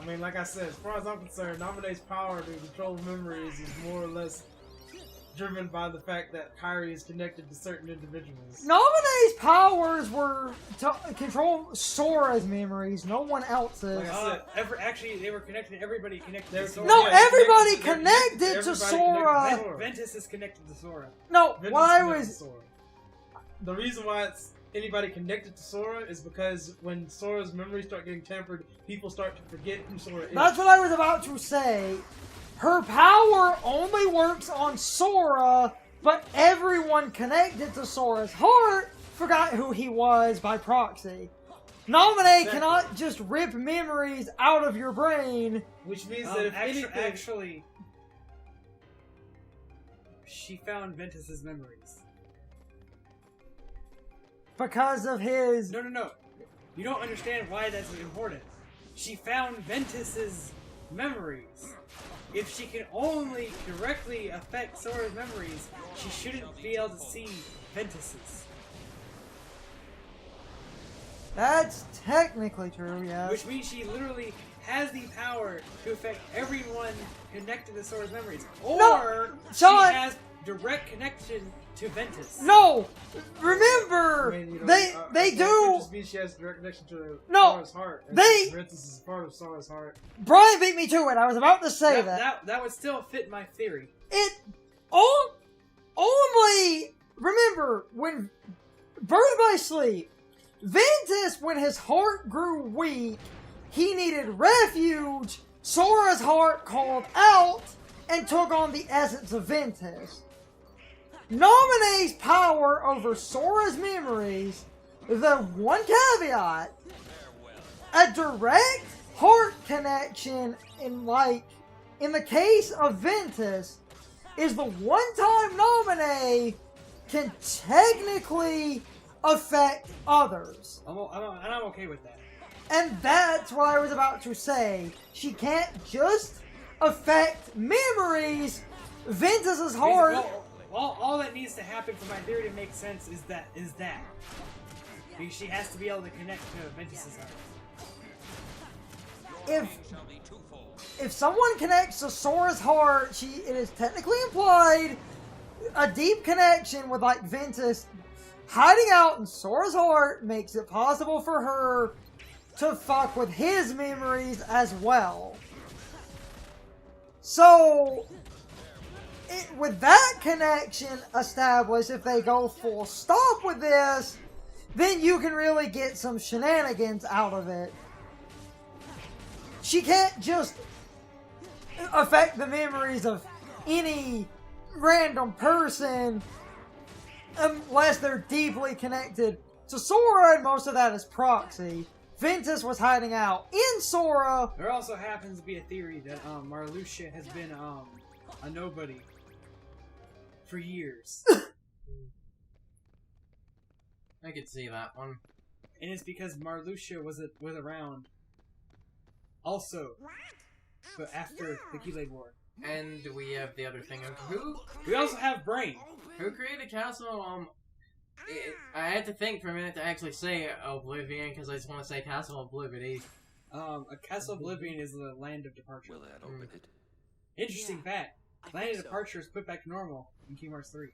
mean, like I said, as far as I'm concerned, Namine's power to control memories is more or less driven by the fact that Kairi is connected to certain individuals. Namine's powers were to control Sora's memories, no one else's. Like I said, Actually, they were connected. Everybody connected to Sora. No, Yeah, everybody connected connected to everybody Sora. connected to Ventus is connected to Sora. No, Ventus what I connected to was... Sora. The reason why it's anybody connected to Sora is because when Sora's memories start getting tampered, people start to forget who Sora is. That's what I was about to say. Her power only works on Sora, but everyone connected to Sora's heart forgot who he was by proxy. Namine cannot just rip memories out of your brain. Which means that if anything... Actually, she found Ventus's memories. Because of his... No. You don't understand why that's important. She found Ventus's memories. If she can only directly affect Sora's memories, she shouldn't be able to see Ventus's. That's technically true, yes. Which means she literally has the power to affect everyone connected to Sora's memories. Or she Sean! has direct connection to Ventus. No! Remember! I mean, you know, they do... It just means she has a direct connection to No, Sora's heart. they- Ventus is part of Sora's heart. Brian beat me to it. I was about to say that. That would still fit my theory. It only... Remember, when... Birth by Sleep, Ventus, when his heart grew weak, he needed refuge. Sora's heart called out and took on the essence of Ventus. Namine's power over Sora's memories, the one caveat, a direct heart connection in the case of Ventus, is the one time Namine can technically affect others. I'm okay with that. And that's what I was about to say. She can't just affect memories. Ventus's heart... Well, all that needs to happen for my theory to make sense is that. Because she has to be able to connect to Ventus's heart. If someone connects to Sora's heart, it is technically implied a deep connection with like Ventus hiding out in Sora's heart makes it possible for her to fuck with his memories as well. So, with that connection established, if they go full stop with this, then you can really get some shenanigans out of it. She can't just affect the memories of any random person unless they're deeply connected to Sora, and most of that is proxy. Ventus was hiding out in Sora. There also happens to be a theory that Marluxia has been a nobody for years. I could see that one. And it's because Marluxia was around also, but after the Keyblade War. And we have the other thing of who? We also have Brain. Who created Castle? I had to think for a minute to actually say Oblivion because I just want to say Castle Oblivion. A Castle Oblivion is the Land of Departure. Interesting fact. Land of Departure is put back to normal in Kingdom Hearts 3.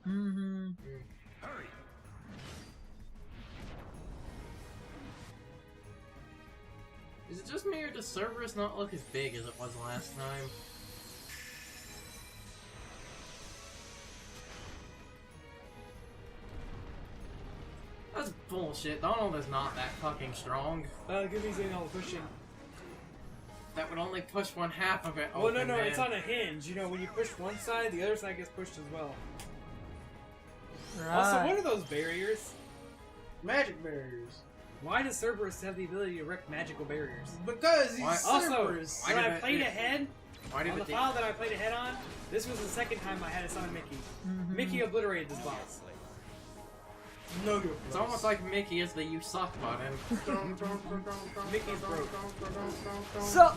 Mm-hmm. Hurry. Is it just me or does Cerberus not look as big as it was last time? That's bullshit. Donald is not that fucking strong. Good thing's doing all the pushing. That would only push one half of it. Oh, no, it's on a hinge. You know, when you push one side, the other side gets pushed as well. Right. Also, what are those barriers? Magic barriers. Why does Cerberus have the ability to erect magical barriers? Because he's Cerberus. Why When did I it- played ahead, Why did on the it file that I played ahead on, this was the second time I had to summon Mickey. Mm-hmm. Mickey obliterated this boss. No good. It's almost like Mickey is the you suck button. Mickey's broke. So,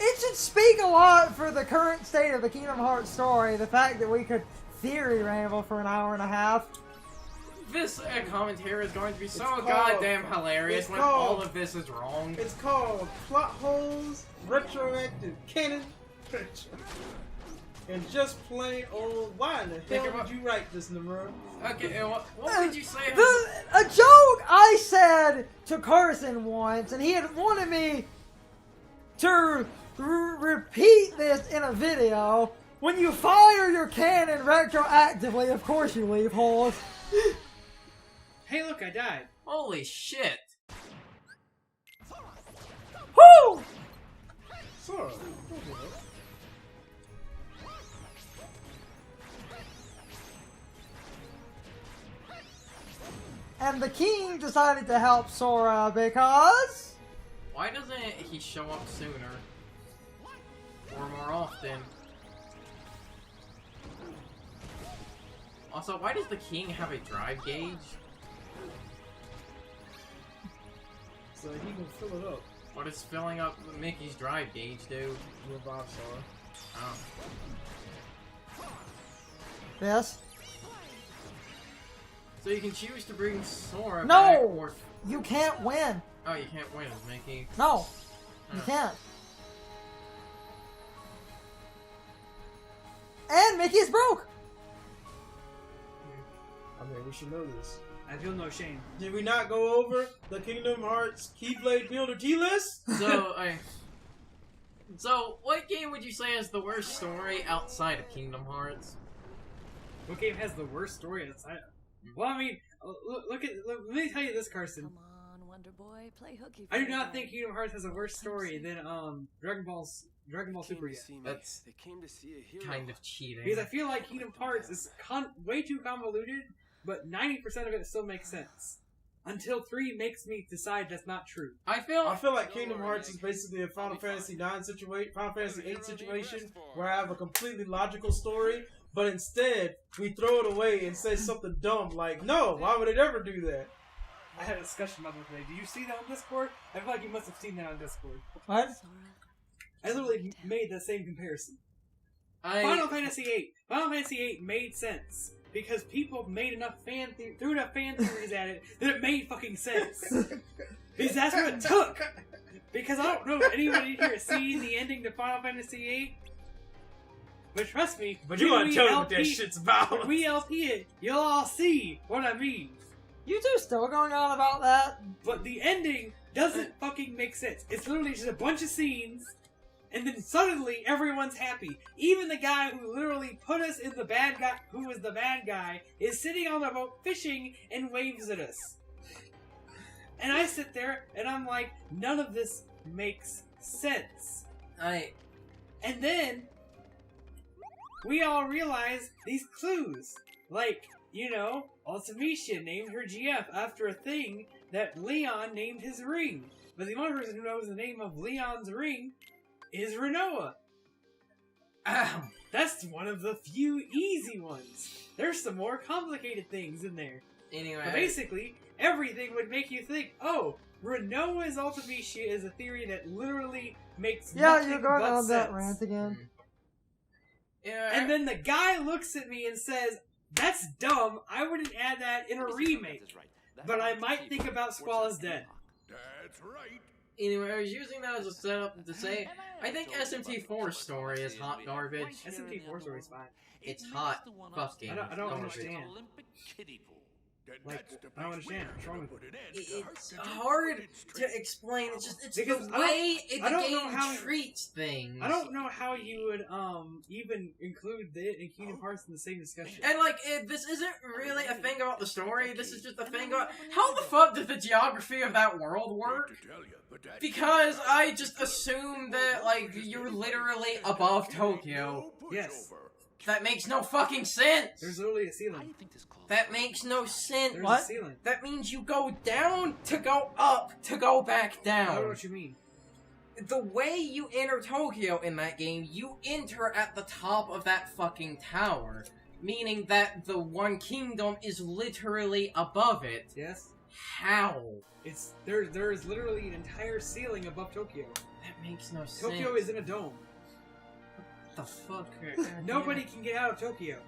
it should speak a lot for the current state of the Kingdom Hearts story, the fact that we could theory ramble for an hour and a half. This commentary is going to be so called- goddamn hilarious it's when called- all of this is wrong. It's called Plot Holes, Retroactive Canon, and just plain old. Why in the Think hell about- did you write this, Namura? Okay, and what would you say? A joke I said to Carson once, and he had wanted me to repeat this in a video. When you fire your cannon retroactively, of course you leave holes. Hey, look, I died. Holy shit. Woo! Sora, don't do that. And the king decided to help Sora because... Why doesn't he show up sooner? Or more often? Also, why does the king have a drive gauge? So he can fill it up. What does filling up Mickey's drive gauge do? Revive Sora. Oh. Yes? So you can choose to bring Sora No! back or... You can't win. Oh, you can't win, Mickey. No. You Oh. can't. And Mickey's broke. I mean, we should know this. I feel no shame. Did we not go over the Kingdom Hearts Keyblade Builder T list? So, what game would you say has the worst story outside of Kingdom Hearts? What game has the worst story outside? Well, I mean, look, let me tell you this, Carson. Come on, Wonder Boy, play hooky. I do for not a think guy. Kingdom Hearts has a worse story than Dragon Ball Super yet. That's kind of cheating. Because I feel like Kingdom Hearts is way too convoluted, but 90% of it still makes sense. Until 3 makes me decide that's not true. I feel like Kingdom Hearts is basically a Final Fantasy 9 situation, Final Fantasy 8 situation, where I have a completely logical story, but instead we throw it away and say something dumb like, "No, why would it ever do that?" I had a discussion about that today. Do you see that on Discord? I feel like you must have seen that on Discord. What? Sora, I literally made that same comparison. Final Fantasy VIII made sense because people made enough threw enough fan theories at it that it made fucking sense. Because that's what it took. Because I don't know if anybody here has seen the ending to Final Fantasy VIII. But trust me, But when you want we to tell me what LP that shit's about. When we LP it, you'll all see what I mean. You two still going on about that? But the ending doesn't fucking make sense. It's literally just a bunch of scenes, and then suddenly everyone's happy. Even the guy who literally put us in the bad guy, who is the bad guy, is sitting on the boat fishing and waves at us. And I sit there and I'm like, none of this makes sense. And then we all realize these clues. Like, you know, Ultimecia named her GF after a thing that Leon named his ring. But the only person who knows the name of Leon's ring is Renoa. That's one of the few easy ones. There's some more complicated things in there. Anyway, But basically, everything would make you think, oh, Renoa's Ultimecia is a theory that literally makes Yeah, nothing you're going but on that sense. rant again. And then the guy looks at me and says, that's dumb, I wouldn't add that in a remake. But I might think about Squall is Dead. That's right. Anyway, I was using that as a setup to say, I think SMT4's story is hot garbage. SMT4 story's fine. It's hot fucking I don't garbage. understand. Like, I don't understand. What's wrong with it? It's hard to explain. It's just it's Because the way the I don't game know how- treats things. I don't know how you would even include it and Kingdom Hearts in the same discussion. And like, this isn't really a thing about the story. This is just a thing about how the fuck does the geography of that world work? Because I just assume that like you're literally above Tokyo. Yes. That makes no fucking sense. There's literally a ceiling. That makes no sense. There's What? a ceiling. That means you go down to go up to go back I don't know down. what you mean. The way you enter Tokyo in that game, you enter at the top of that fucking tower. Meaning that the one kingdom is literally above it. Yes? How? It's there is literally an entire ceiling above Tokyo. That makes no sense. Tokyo is in a dome. the fuck? Nobody can get out of Tokyo.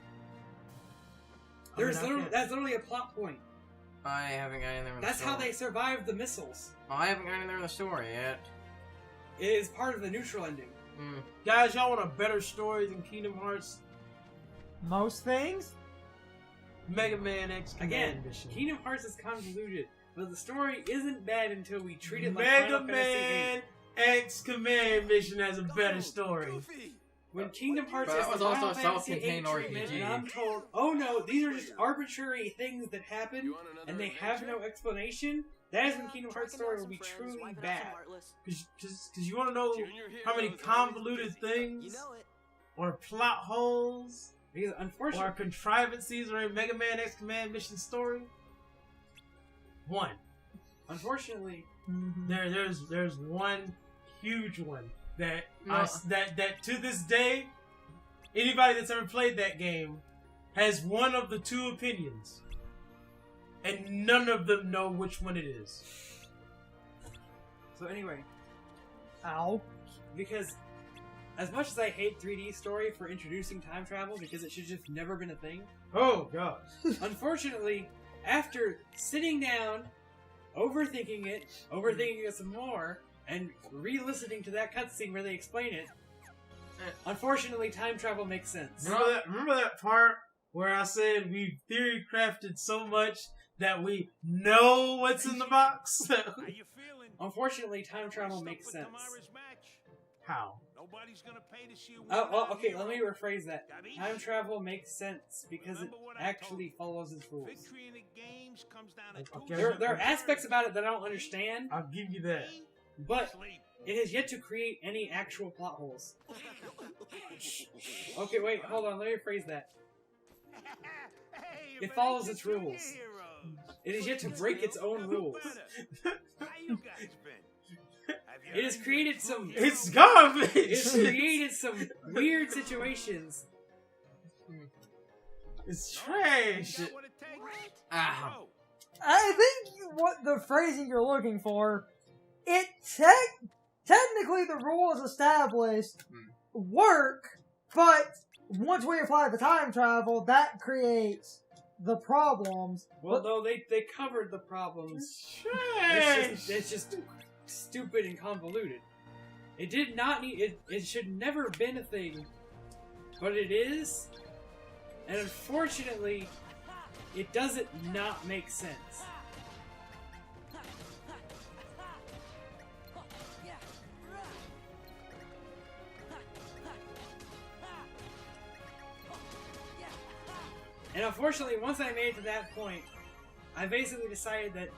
That's literally a plot point. I haven't got in there in the That's story. how they survived the missiles. Oh, I haven't got in there in the story yet. It is part of the neutral ending. Guys, y'all want a better story than Kingdom Hearts? Most things? Mega Man X Again, Command Mission. Kingdom Hearts is convoluted, but the story isn't bad until we treat it like Mega Final Fantasy Man X Command Mission has a better story. When Kingdom Hearts But is that was the also Final a Fantasy self-contained VIII treatment, RPG. and I'm told, oh no, these are just arbitrary things that happen, and they have no explanation, that is when Kingdom Hearts story will be truly bad. Because you want to know how many convoluted things or plot holes Because or unfortunately, contrivances are in Mega Man X Command Mission story? One. unfortunately, There's one huge one that No. that to this day, anybody that's ever played that game has one of the two opinions, and none of them know which one it is. so anyway, Ow. because as much as I hate 3D story for introducing time travel because it should just never been a thing, Oh god. unfortunately, after sitting down, overthinking it some more, and re-listening to that cutscene where they explain it, unfortunately, time travel makes sense. Remember that part where I said we theory crafted so much that we know what's in the box? Unfortunately, time travel makes sense. How? Oh, well, okay, let me rephrase that. Time travel makes sense because it actually follows its rules. Okay. There are aspects about it that I don't understand, I'll give you that. but it has yet to create any actual plot holes. Okay, wait, hold on, let me rephrase that. It follows its rules. It is yet to break its own rules. It has created some... It's garbage! It's created some weird situations. It's trash! Ow. I think what the phrasing you're looking for, it technically the rules established work, but once we apply the time travel, that creates the problems. Well, though they covered the problems. It's trash! It's just stupid and convoluted. It did not need... It should never been a thing. But it is. And unfortunately, it doesn't not make sense. And unfortunately, once I made it to that point, I basically decided that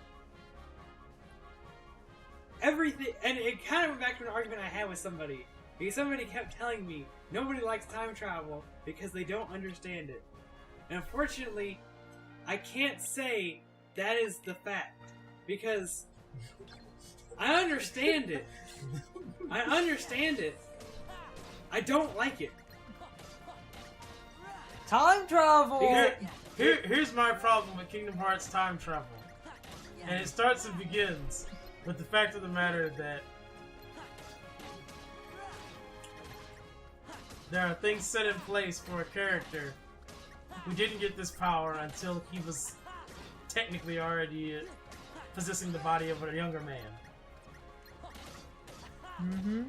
everything, and it kind of went back to an argument I had with somebody, because somebody kept telling me nobody likes time travel because they don't understand it. And unfortunately, I can't say that is the fact, because I understand it. I understand it. I don't like it. Time travel! Here's my problem with Kingdom Hearts time travel. And it starts and begins with the fact of the matter that there are things set in place for a character who didn't get this power until he was technically already possessing the body of a younger man. Mm-hmm.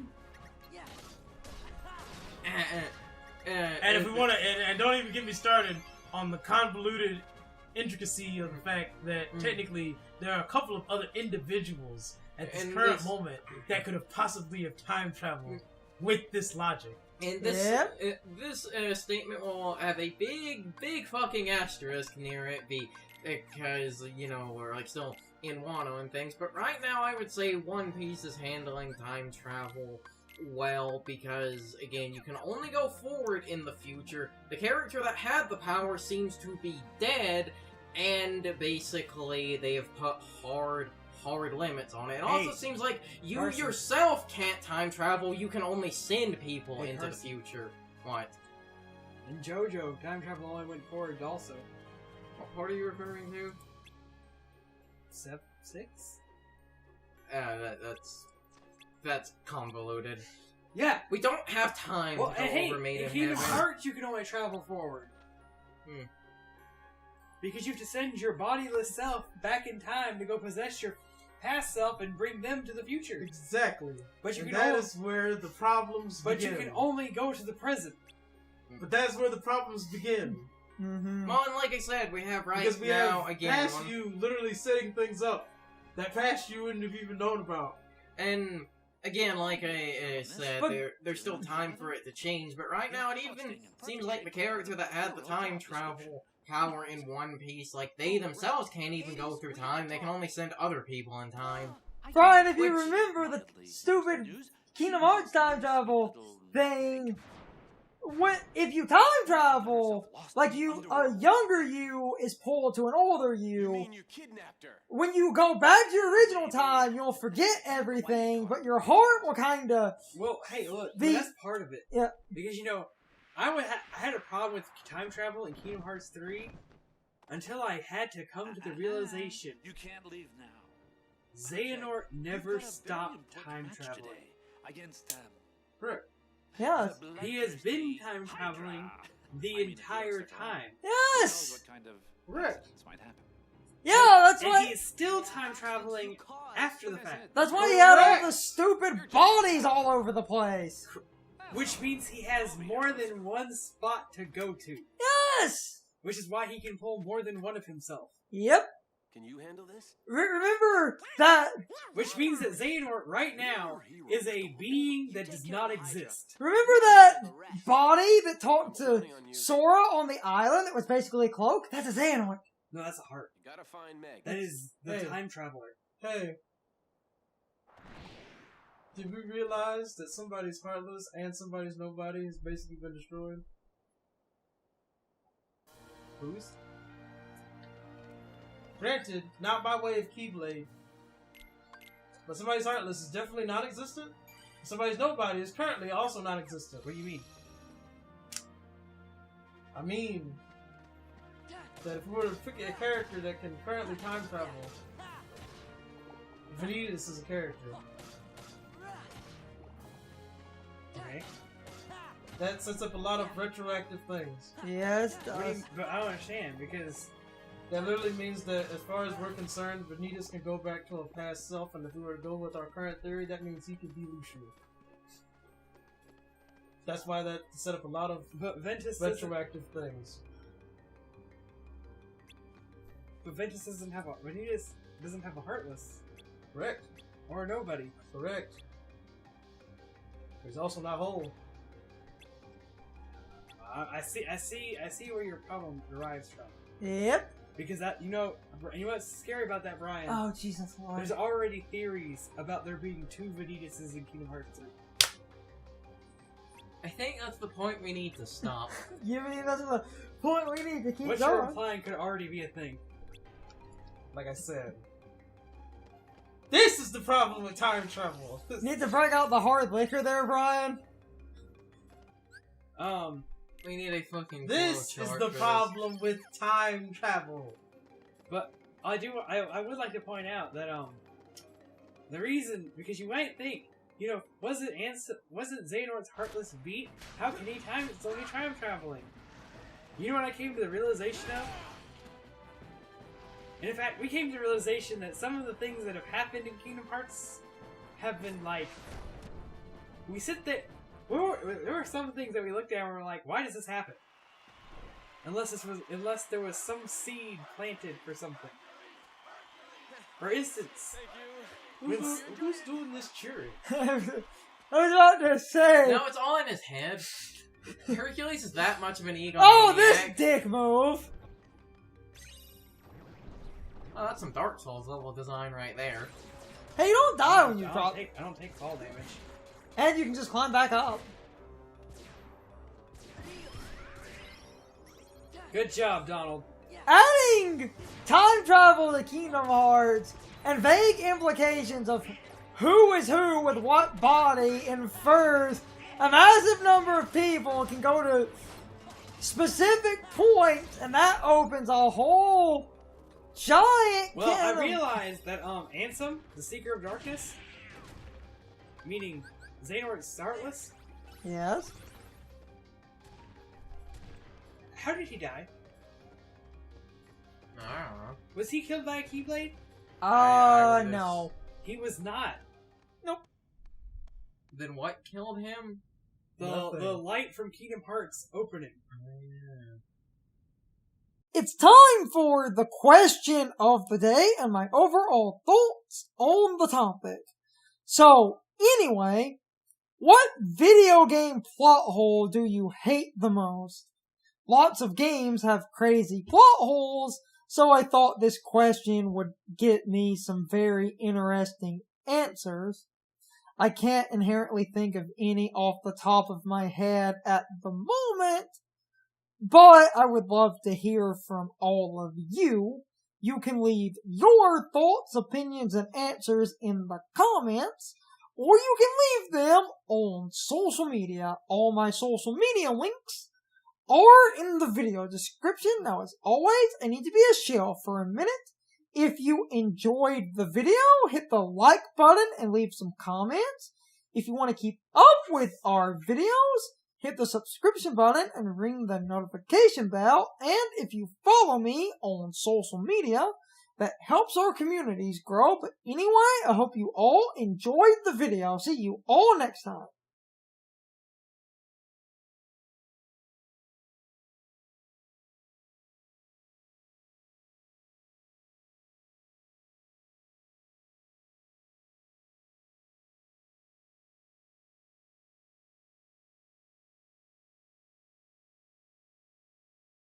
And if we want to, and don't even get me started on the convoluted intricacy of the fact that technically there are a couple of other individuals at this current moment that could have possibly have time traveled with this logic. And this statement will have a big fucking asterisk near it, because, you know, we're like still in Wano and things, but right now I would say One Piece is handling time travel well, because, again, you can only go forward in the future. The character that had the power seems to be dead, and basically they have put hard limits on it. It also seems like you yourself can't time travel, you can only send people into the future. What? In JoJo, time travel only went forward also. What part are you referring to? 6? That's convoluted. Yeah. We don't have time to go over Maiden in Kingdom Heaven. Hearts, you can only travel forward. Because you have to send your bodiless self back in time to go possess your past self and bring them to the future. Exactly. But you And can that only, is where the problems but begin. you can only go to the present. But that's where the problems begin. Mm-hmm. Well, and like I said, we have right Because we now have again, past you literally setting things up that past you wouldn't have even known about. and again, like I said, But- there's still time for it to change. But right now, it even seems like the character that had the time travel power in One Piece, like they themselves can't even go through time. They can only send other people in time. Brian, if you Which- remember the stupid Kingdom Hearts time travel thing, if you time travel, like a younger you is pulled to an older you. you kidnapped her? When you go back to your original time, you'll forget everything, but your heart will kind of. Well, hey, look, The- that's part of it. Yeah. Because, you know, I had a problem with time travel in Kingdom Hearts 3 until I had to come to the realization You can't leave now. Xehanort never stopped time traveling. Against Correct. Yes. He has been time traveling the entire time. Yes! what kind of Correct. accidents might happen. Yeah, that's And why. he is still time traveling after the fact. That's why he had all the stupid bodies all over the place. Which means he has more than one spot to go to. Yes! Which is why he can pull more than one of himself. Yep. Can you handle this? Remember that. Which means that Xehanort right now is a being that does not exist. Remember that body that talked to Sora on the island that was basically a cloak? That's a Xehanort. No, that's a heart. You gotta find Meg. That is the Hey. time traveler. Hey. Did we realize that somebody's heartless and somebody's nobody has basically been destroyed? Who's? Granted, not by way of Keyblade. But somebody's heartless is definitely non-existent. Somebody's nobody is currently also non-existent. What do you mean? I mean, that if we were to pick a character that can currently time travel, Vanitas is a character. Okay. That sets up a lot of retroactive things. Yes, What do you, but I don't understand because That literally means that, as far as we're concerned, Vanitas can go back to a past self, and if we were to go with our current theory, that means he could be Lucio. That's why that set up a lot of Ventus doesn't, retroactive things. but Ventus doesn't have a Vanitas doesn't have a heartless Correct. or a nobody. Correct. He's also not whole. I see where your problem derives from. Yep. Because that you know what's scary about that, Brian? Oh, Jesus Lord. There's already theories about there being two Vanitases in Kingdom Hearts 3. I think that's the point we need to stop. You mean that's the point we need to keep What you're going? implying could already be a thing. Like I said. This is the problem with time travel. Need to break out the hard liquor there, Brian? We need a fucking This flow is chart the for this. problem with time travel. But I would like to point out that the reason, because you might think, you know, wasn't Xehanort's heartless beat? How can he time? It's only time traveling. You know what I came to the realization of? And in fact, we came to the realization that some of the things that have happened in Kingdom Hearts have been like, we sit there. There were some things that we looked at and were like, why does this happen? Unless there was some seed planted for something. For instance, Who's doing this cheering? I was about to say. No, it's all in his head. Hercules is that much of an ego. Oh, this dick move! Oh, that's some Dark Souls level design right there. Hey, you don't die when you I drop. don't take fall damage. And you can just climb back up. Good job, Donald. Adding time travel to Kingdom Hearts and vague implications of who is who with what body infers a massive number of people can go to specific points, and that opens a whole giant Well, can I of- realized that Ansem, the Seeker of Darkness, meaning Xehanort's heartless, Yes. how did he die? I don't know. Was he killed by a Keyblade? I wish. No. He was not. Then what killed him? Nothing. The light from Kingdom Hearts opening. It's time for the question of the day and my overall thoughts on the topic. So, anyway, what video game plot hole do you hate the most? Lots of games have crazy plot holes, so I thought this question would get me some very interesting answers. I can't inherently think of any off the top of my head at the moment, but I would love to hear from all of you. You can leave your thoughts, opinions, and answers in the comments, or you can leave them on social media. All my social media links are in the video description. Now, as always, I need to be a shill for a minute. If you enjoyed the video, hit the like button and leave some comments. If you want to keep up with our videos, hit the subscription button and ring the notification bell. And if you follow me on social media, that helps our communities grow. But anyway, I hope you all enjoyed the video. See you all next time.